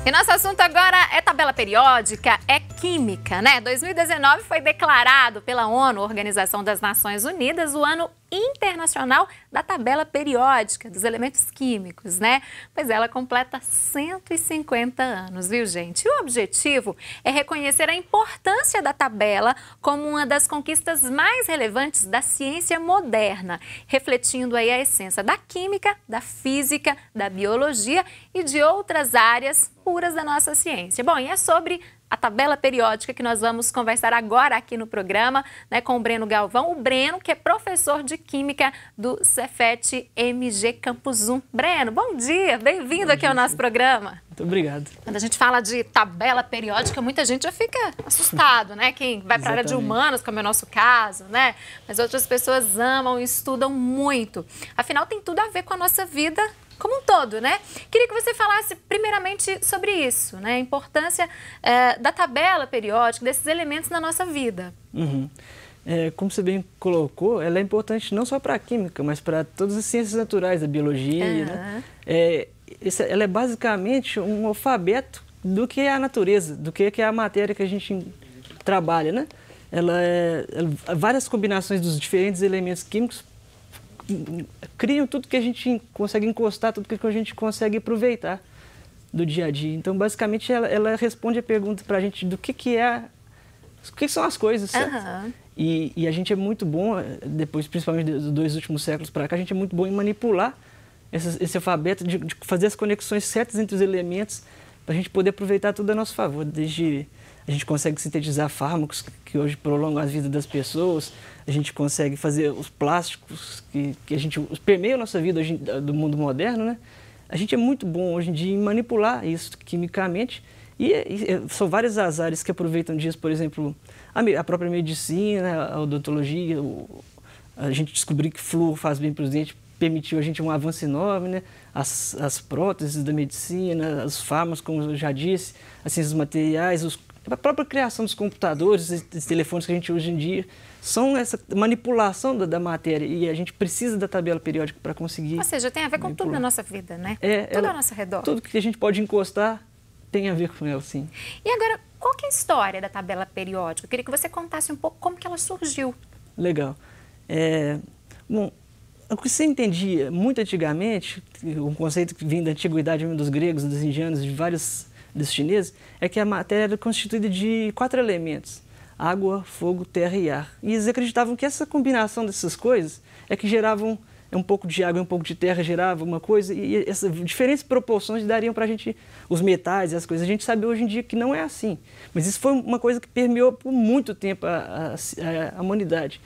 E nosso assunto agora é tabela periódica, é química, né? 2019 foi declarado pela ONU, Organização das Nações Unidas, o ano internacional da tabela periódica dos elementos químicos, né? Pois ela completa 150 anos, viu, gente? E o objetivo é reconhecer a importância da tabela como uma das conquistas mais relevantes da ciência moderna, refletindo aí a essência da química, da física, da biologia e de outras áreas puras da nossa ciência. Bom, e é sobre a tabela periódica que nós vamos conversar agora aqui no programa, né, com o Breno Galvão. O Breno, que é professor de Química do Cefet MG Campus 1. Breno, bom dia, bem-vindo aqui ao nosso programa. Muito obrigado. Quando a gente fala de tabela periódica, muita gente já fica assustado, né? Quem vai para a área de humanos, como é o nosso caso, né? Mas outras pessoas amam e estudam muito. Afinal, tem tudo a ver com a nossa vida como um todo, né? Queria que você falasse primeiramente sobre isso, né? A importância da tabela periódica, desses elementos na nossa vida. Como você bem colocou, ela é importante não só para a química, mas para todas as ciências naturais, a biologia, né? Ela é basicamente um alfabeto do que é a natureza, do que é a matéria que a gente trabalha, né? Várias combinações dos diferentes elementos químicos criam tudo que a gente consegue encostar, tudo que a gente consegue aproveitar do dia a dia. Então, basicamente, ela responde a pergunta para a gente do que são as coisas, certo? E a gente é muito bom, depois, principalmente dos 2 últimos séculos para cá, a gente é muito bom em manipular esse alfabeto, de fazer as conexões certas entre os elementos para a gente poder aproveitar tudo a nosso favor. Desde a gente consegue sintetizar fármacos que hoje prolongam a vida das pessoas, a gente consegue fazer os plásticos que a gente permeia a nossa vida hoje, do mundo moderno, né? A gente é muito bom hoje em dia em manipular isso quimicamente e são várias as áreas que aproveitam disso, por exemplo, a própria medicina, a odontologia, a gente descobriu que flúor faz bem para os dentes, permitiu a gente um avanço enorme, né? As próteses da medicina, os fármacos, como eu já disse, as ciências materiais, a própria criação dos computadores, dos telefones que a gente usa hoje em dia, são essa manipulação da matéria e a gente precisa da tabela periódica para conseguir. Ou seja, tem a ver com tudo na nossa vida, né? Tudo ao nosso redor. Tudo que a gente pode encostar tem a ver com ela, sim. E agora, qual que é a história da tabela periódica? Eu queria que você contasse um pouco como que ela surgiu. Legal. Bom, o que se entendia muito antigamente, um conceito que vinha da antiguidade, dos gregos, dos indianos, de vários dos chineses, é que a matéria era constituída de 4 elementos: água, fogo, terra e ar. E eles acreditavam que essa combinação dessas coisas é que geravam um pouco de água e um pouco de terra, gerava uma coisa, e essas diferentes proporções dariam para a gente os metais e as coisas. A gente sabe hoje em dia que não é assim, mas isso foi uma coisa que permeou por muito tempo a humanidade.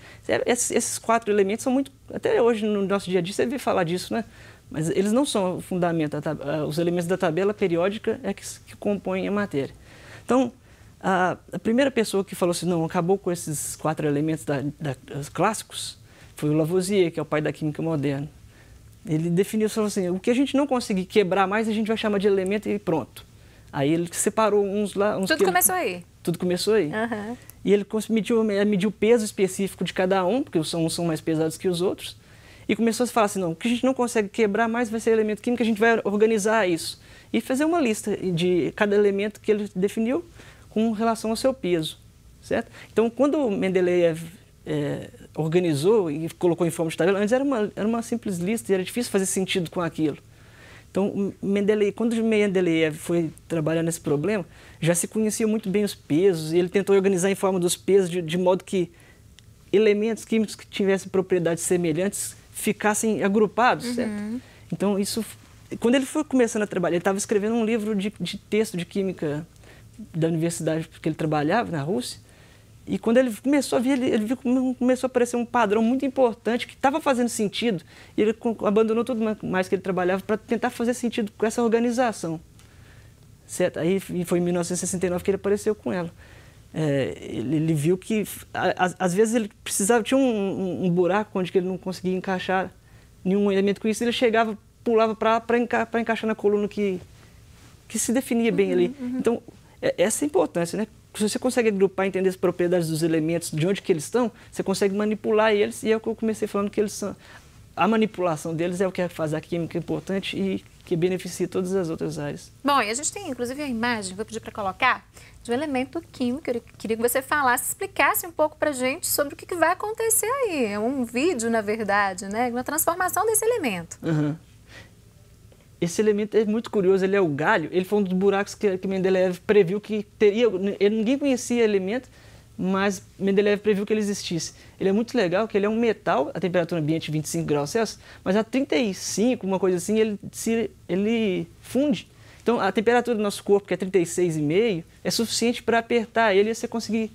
Esses 4 elementos são muito, até hoje no nosso dia a dia você vê falar disso, né? Mas eles não são o fundamento. Os elementos da tabela periódica é que compõem a matéria. Então, a primeira pessoa que falou assim, não, acabou com esses 4 elementos clássicos, foi o Lavoisier, que é o pai da química moderna. Ele definiu, falou assim, o que a gente não conseguir quebrar mais, a gente vai chamar de elemento e pronto. Aí ele separou uns lá... Tudo começou aí. Tudo começou aí. E ele mediu o peso específico de cada um, porque uns são mais pesados que os outros, e começou a falar assim, não, o que a gente não consegue quebrar mais vai ser elemento químico, a gente vai organizar isso. E fazer uma lista de cada elemento que ele definiu com relação ao seu peso, certo? Então, quando Mendeleev organizou e colocou em forma de tabela, antes era uma simples lista e era difícil fazer sentido com aquilo. Então, quando Mendeleev foi trabalhar nesse problema, já se conhecia muito bem os pesos e ele tentou organizar em forma dos pesos de modo que elementos químicos que tivessem propriedades semelhantes ficassem agrupados, certo? Então, quando ele foi começando a trabalhar, ele estava escrevendo um livro de texto de química da universidade que ele trabalhava, na Rússia, e quando ele começou a ver, ele viu que começou a aparecer um padrão muito importante que estava fazendo sentido, e ele abandonou tudo mais que ele trabalhava para tentar fazer sentido com essa organização, certo? Aí foi em 1969 que ele apareceu com ela. Ele viu que, às vezes, ele precisava, tinha um buraco onde ele não conseguia encaixar nenhum elemento com isso, ele chegava, pulava para encaixar na coluna que se definia bem ali. Então, essa é a importância, né? Se você consegue agrupar, entender as propriedades dos elementos, de onde que eles estão, você consegue manipular eles, e é o que eu comecei falando, que eles são... A manipulação deles é o que faz a química importante e que beneficia todas as outras áreas. Bom, e a gente tem inclusive a imagem, vou pedir para colocar, de um elemento químico. Eu queria que você falasse, explicasse um pouco para a gente sobre o que vai acontecer aí. É um vídeo, na verdade, né? Uma transformação desse elemento. Uhum. Esse elemento é muito curioso, ele é o galho. Ele foi um dos buracos que Mendeleev previu que teria. Ninguém conhecia o elemento, mas Mendeleev previu que ele existisse. Ele é muito legal, que ele é um metal, a temperatura ambiente 25 graus Celsius, mas a 35, uma coisa assim, ele funde. Então, a temperatura do nosso corpo, que é 36,5, é suficiente para apertar ele e você conseguir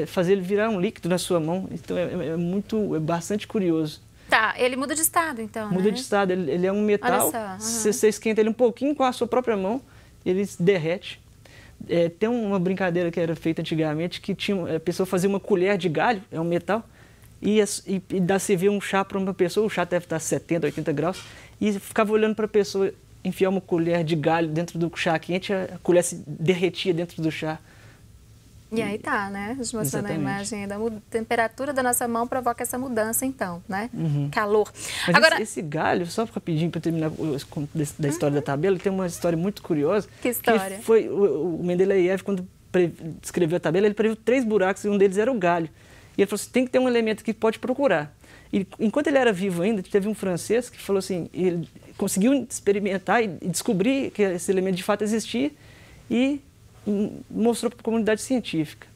fazer ele virar um líquido na sua mão. Então, é bastante curioso. Tá, ele muda de estado, então, Muda de estado, ele é um metal, você esquenta ele um pouquinho com a sua própria mão, ele se derrete. Tem uma brincadeira que era feita antigamente, que a pessoa fazia uma colher de galho, é um metal, e dá servir um chá para uma pessoa, o chá deve estar 70, 80 graus, e ficava olhando para a pessoa enfiar uma colher de galho dentro do chá quente, a colher se derretia dentro do chá. E aí tá, né? A gente mostrando a imagem da temperatura da nossa mão provoca essa mudança, então, né? Calor. Mas agora, esse galho, só rapidinho para terminar da história da tabela, tem uma história muito curiosa. Que história? Que foi o Mendeleev, quando descreveu a tabela, ele previu 3 buracos e um deles era o galho. E ele falou assim, tem que ter um elemento que pode procurar. E enquanto ele era vivo ainda, teve um francês que falou assim, ele conseguiu experimentar e descobrir que esse elemento de fato existia e mostrou para a comunidade científica.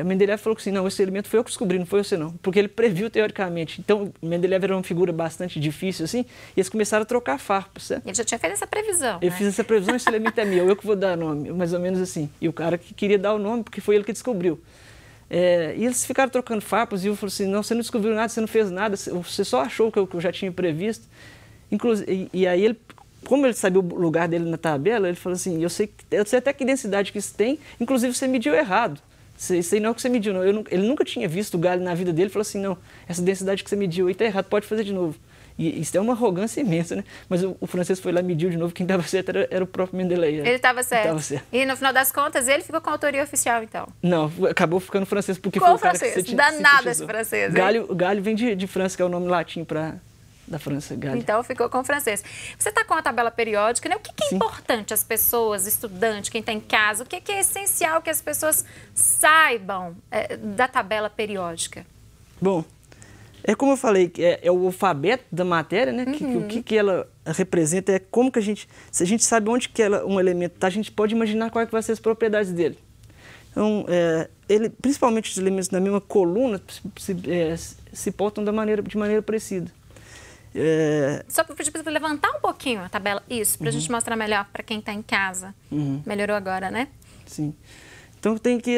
Mendeleev falou que assim, não, esse elemento foi eu que descobri, não foi você não, porque ele previu teoricamente. Então, Mendeleev era uma figura bastante difícil, assim, e eles começaram a trocar farpas. Certo? Ele já tinha feito essa previsão, Ele fez essa previsão, esse elemento é meu, eu que vou dar nome, mais ou menos assim. E o cara que queria dar o nome, porque foi ele que descobriu. E eles ficaram trocando farpas, e eu falei assim, não, você não descobriu nada, você não fez nada, você só achou o que eu já tinha previsto. E aí ele, como ele sabia o lugar dele na tabela, ele falou assim, eu sei até que densidade que isso tem, inclusive você mediu errado. Isso aí não é o que você mediu, não. Ele nunca tinha visto o galho na vida dele, ele falou assim, não, essa densidade que você mediu aí está errado, pode fazer de novo. E isso é uma arrogância imensa, né? Mas o francês foi lá, mediu de novo, quem estava certo era o próprio Mendeleev. Ele estava certo. E no final das contas, ele ficou com a autoria oficial, então? Não, acabou ficando francês, porque foi o cara que você danado esse francês. Galho vem de França, que é o nome latim da França, galho. Então ficou com o francês. Você está com a tabela periódica, né? O que é importante as pessoas, estudantes, quem está em casa, o que é essencial que as pessoas saibam da tabela periódica? Bom, como eu falei, é o alfabeto da matéria, né? O que ela representa é como que se a gente sabe onde que um elemento está, a gente pode imaginar quais que vai ser as propriedades dele. Então, principalmente os elementos na mesma coluna se portam de maneira parecida. Só para pedir para levantar um pouquinho a tabela, isso, para a gente mostrar melhor para quem está em casa. Melhorou agora, né? Sim. Então tem que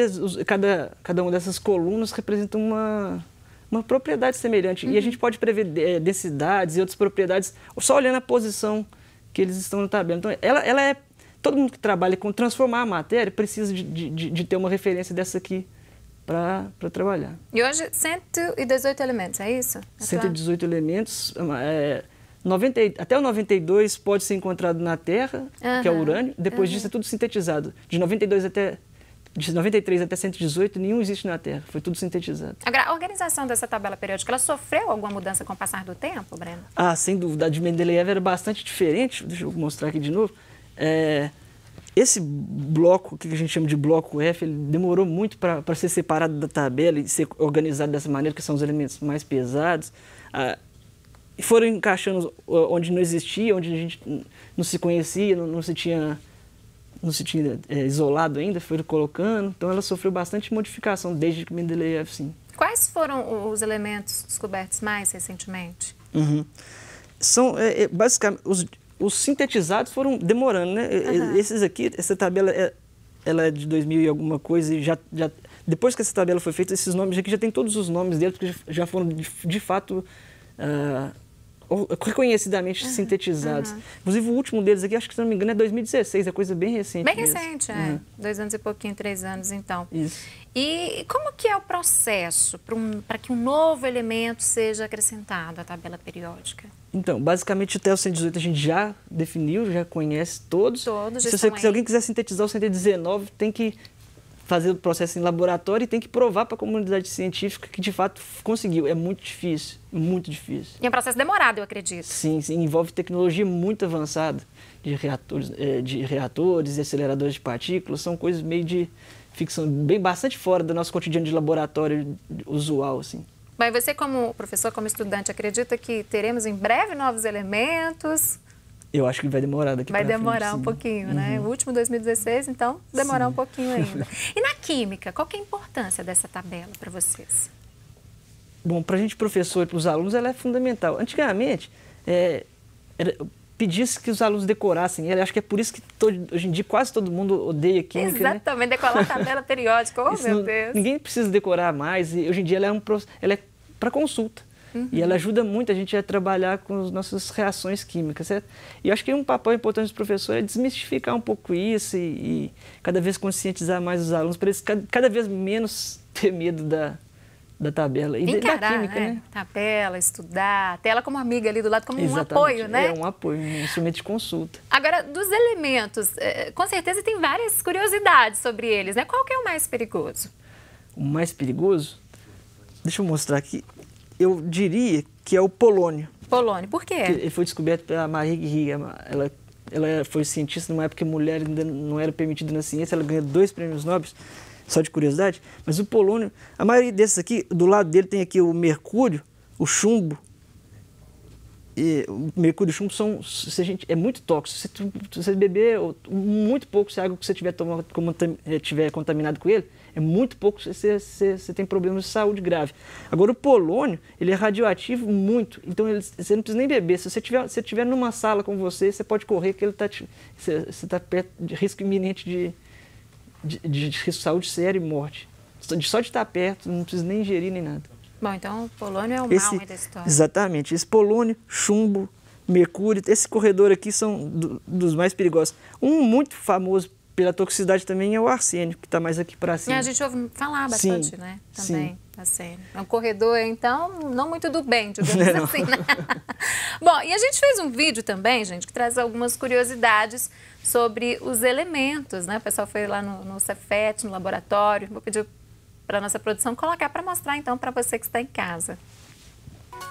cada uma dessas colunas representa uma propriedade semelhante. E a gente pode prever densidades e outras propriedades só olhando a posição que eles estão na tabela. Então todo mundo que trabalha com transformar a matéria precisa de ter uma referência dessa aqui para trabalhar. E hoje 118 elementos, é isso? 118 elementos. Até o 92 pode ser encontrado na Terra, que é o urânio. Depois disso é tudo sintetizado. De 93 até 118, nenhum existe na Terra. Foi tudo sintetizado. Agora, a organização dessa tabela periódica, ela sofreu alguma mudança com o passar do tempo, Breno? Sem dúvida. A de Mendeleev era bastante diferente. Deixa eu mostrar aqui de novo. Esse bloco, que a gente chama de bloco F, ele demorou muito para ser separado da tabela e ser organizado dessa maneira, que são os elementos mais pesados. E foram encaixando onde não existia, onde a gente não se conhecia, não se tinha isolado ainda, foram colocando. Então ela sofreu bastante modificação desde que Mendeleev, sim. Quais foram os elementos descobertos mais recentemente? São, basicamente, os sintetizados foram demorando, né? Esses aqui, essa tabela, ela é de 2000 e alguma coisa, e depois que essa tabela foi feita, esses nomes aqui já tem todos os nomes deles, porque já foram, de fato, reconhecidamente sintetizados. Inclusive, o último deles aqui, acho que, se não me engano, é 2016, é coisa bem recente. Bem recente, 2 anos e pouquinho, 3 anos, então. Isso. E como que é o processo para que um novo elemento seja acrescentado à tabela periódica? Então, basicamente, até o 118 a gente já definiu, já conhece todos. Todos, se alguém quiser sintetizar o 119, tem que fazer o processo em laboratório e tem que provar para a comunidade científica que de fato conseguiu. É muito difícil, muito difícil. E é um processo demorado, eu acredito. Sim, envolve tecnologia muito avançada de reatores e aceleradores de partículas. São coisas meio de ficção, bastante fora do nosso cotidiano de laboratório usual, assim. Bom, e você como professor, como estudante, acredita que teremos em breve novos elementos? Eu acho que vai demorar daqui para frente. Vai demorar um pouquinho, né? O último 2016, então, demorar um pouquinho ainda. E na química, qual que é a importância dessa tabela para vocês? Bom, para a gente, professor, e para os alunos, ela é fundamental. Antigamente, pedia-se que os alunos decorassem ela. Acho que é por isso que hoje em dia quase todo mundo odeia química. Exatamente, né? Decorar a tabela periódica. Oh, meu Deus! Ninguém precisa decorar mais. E hoje em dia ela é para consulta. E ela ajuda muito a gente a trabalhar com as nossas reações químicas, certo? E eu acho que um papel importante do professor é desmistificar um pouco isso e cada vez conscientizar mais os alunos para eles cada vez menos ter medo da tabela e encarar, da química, né? Tabela, estudar, ter ela como amiga ali do lado, como Exatamente. Um apoio, né? É um apoio, um instrumento de consulta. Agora, dos elementos, com certeza tem várias curiosidades sobre eles, né? Qual que é o mais perigoso? O mais perigoso? Deixa eu mostrar aqui. Eu diria que é o polônio. Polônio, por quê? Ele foi descoberto pela Marie Curie. Ela foi cientista numa época que a mulher ainda não era permitida na ciência. Ela ganhou 2 prêmios Nobel, só de curiosidade. Mas o polônio, a maioria desses aqui, do lado dele tem aqui o mercúrio, o chumbo. E o mercúrio e o chumbo é muito tóxico. Se você beber muito pouco, se a água que você tiver contaminado com ele, é muito pouco, você tem problemas de saúde grave. Agora, o polônio, ele é radioativo muito, então você não precisa nem beber. Se você estiver numa sala com você pode correr, que você está perto de risco iminente de risco de saúde sério e morte. Só de estar perto, não precisa nem ingerir nem nada. Bom, então o polônio é o mal aí da história. Exatamente. Esse polônio, chumbo, mercúrio, esse corredor aqui são dos mais perigosos. Um muito famoso pela toxicidade também é o arsênio, que está mais aqui para cima. A gente ouve falar bastante, sim, né? Também, sim. arsênio. É um corredor, então, não muito do bem, digamos assim, né? Bom, e a gente fez um vídeo também, gente, que traz algumas curiosidades sobre os elementos, né? O pessoal foi lá no Cefet, no laboratório. Vou pedir para a nossa produção colocar para mostrar, então, para você que está em casa.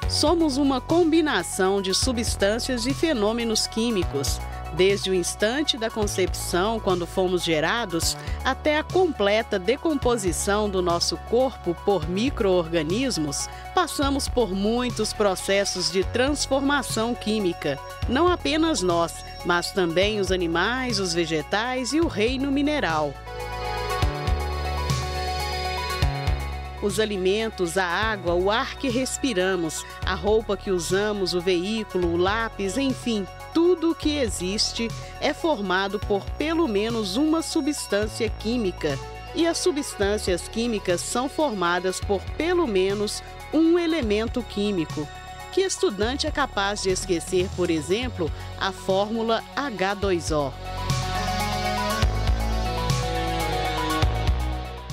Somos uma combinação de substâncias e fenômenos químicos. Desde o instante da concepção, quando fomos gerados, até a completa decomposição do nosso corpo por micro-organismos, passamos por muitos processos de transformação química. Não apenas nós, mas também os animais, os vegetais e o reino mineral. Os alimentos, a água, o ar que respiramos, a roupa que usamos, o veículo, o lápis, enfim, tudo o que existe é formado por pelo menos uma substância química. E as substâncias químicas são formadas por pelo menos um elemento químico. Que estudante é capaz de esquecer, por exemplo, a fórmula H2O?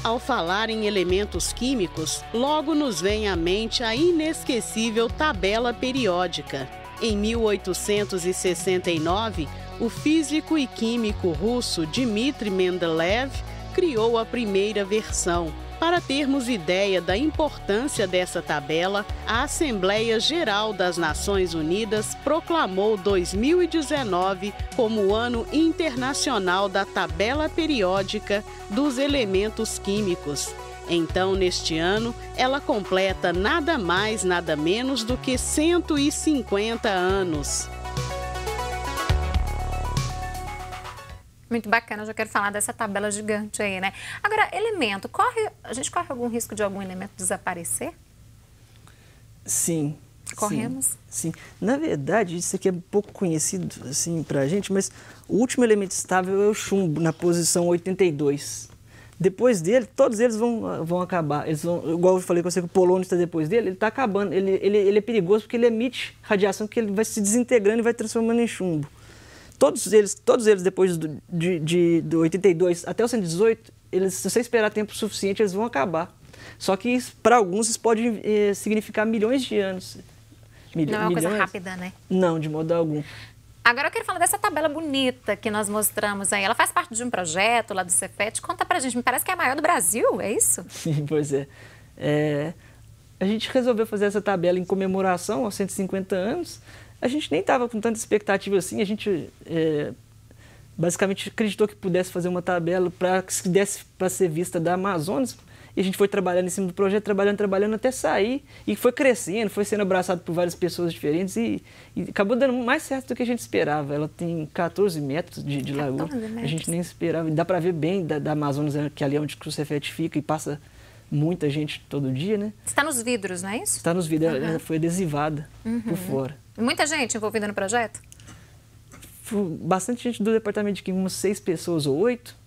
Ao falar em elementos químicos, logo nos vem à mente a inesquecível tabela periódica. Em 1869, o físico e químico russo Dmitry Mendeleev criou a primeira versão. Para termos ideia da importância dessa tabela, a Assembleia Geral das Nações Unidas proclamou 2019 como o Ano Internacional da Tabela Periódica dos Elementos Químicos. Então, neste ano, ela completa nada mais, nada menos do que 150 anos. Muito bacana, eu já quero falar dessa tabela gigante aí, né? Agora, elemento, a gente corre algum risco de algum elemento desaparecer? Sim. Corremos? Sim. Na verdade, isso aqui é pouco conhecido assim, pra gente, mas o último elemento estável é o chumbo, na posição 82. Depois dele, todos eles vão acabar. Igual eu falei com você que o polônio está depois dele, ele está acabando. Ele é perigoso porque ele emite radiação que ele vai se desintegrando e vai transformando em chumbo. Todos eles depois do 82 até o 118, se você esperar tempo suficiente, eles vão acabar. Só que para alguns isso pode significar milhões de anos. Não é uma coisa rápida, né? Não, de modo algum. Agora eu quero falar dessa tabela bonita que nós mostramos aí. Ela faz parte de um projeto lá do Cefet. Conta pra gente, me parece que é a maior do Brasil, é isso? Sim, pois é. A gente resolveu fazer essa tabela em comemoração aos 150 anos. A gente nem estava com tanta expectativa assim, a gente basicamente acreditou que pudesse fazer uma tabela que desse para ser vista da Amazonas. E a gente foi trabalhando em cima do projeto, trabalhando até sair. E foi crescendo, foi sendo abraçado por várias pessoas diferentes e acabou dando mais certo do que a gente esperava. Ela tem 14 metros de largura. A gente nem esperava. E dá para ver bem da Amazonas, que ali é onde o Cefet fica e passa muita gente todo dia, né? Está nos vidros, não é isso? Está nos vidros, ela foi adesivada por fora. Muita gente envolvida no projeto? Bastante gente do departamento de química, umas 6 pessoas ou 8,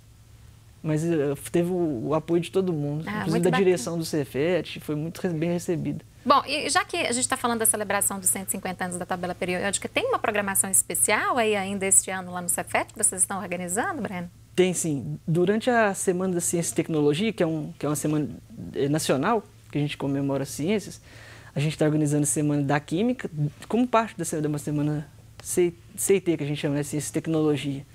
mas teve o apoio de todo mundo, inclusive da direção do Cefet, foi muito bem recebida. Bom, e já que a gente está falando da celebração dos 150 anos da tabela periódica, tem uma programação especial aí ainda este ano lá no Cefet que vocês estão organizando, Breno? Tem sim. Durante a Semana da Ciência e Tecnologia, que é uma semana nacional, que a gente comemora as ciências, a gente está organizando a Semana da Química, como parte de uma semana CIT, que a gente chama de Ciência e Tecnologia.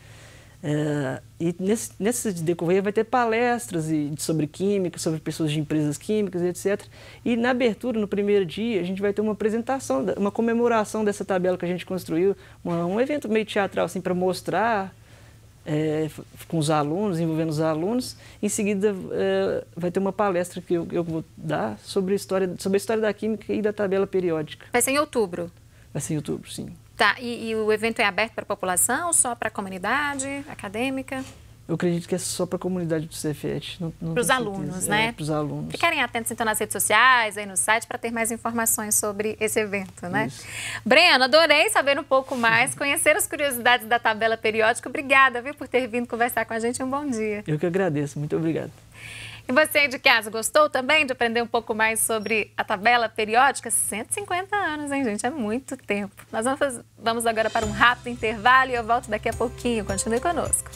E nesse decorrer vai ter palestras sobre química, sobre pessoas de empresas químicas, etc. E na abertura, no primeiro dia, a gente vai ter uma apresentação, uma comemoração dessa tabela que a gente construiu, um evento meio teatral assim, para mostrar com os alunos, envolvendo os alunos. Em seguida, vai ter uma palestra que eu vou dar sobre a história da química e da tabela periódica. Vai ser em outubro? Vai ser em outubro, sim. Tá, e o evento é aberto para a população, só para a comunidade acadêmica? Eu acredito que é só para a comunidade do Cefet. Para os alunos, né? Para os alunos. Ficarem atentos então nas redes sociais, aí no site, para ter mais informações sobre esse evento, né? Isso. Breno, adorei saber um pouco mais, conhecer as curiosidades da tabela periódica. Obrigada, viu, por ter vindo conversar com a gente. Um bom dia. Eu que agradeço. Muito obrigado. E você aí de casa, gostou também de aprender um pouco mais sobre a tabela periódica? 150 anos, hein, gente? É muito tempo. Nós vamos agora para um rápido intervalo e eu volto daqui a pouquinho. Continue conosco.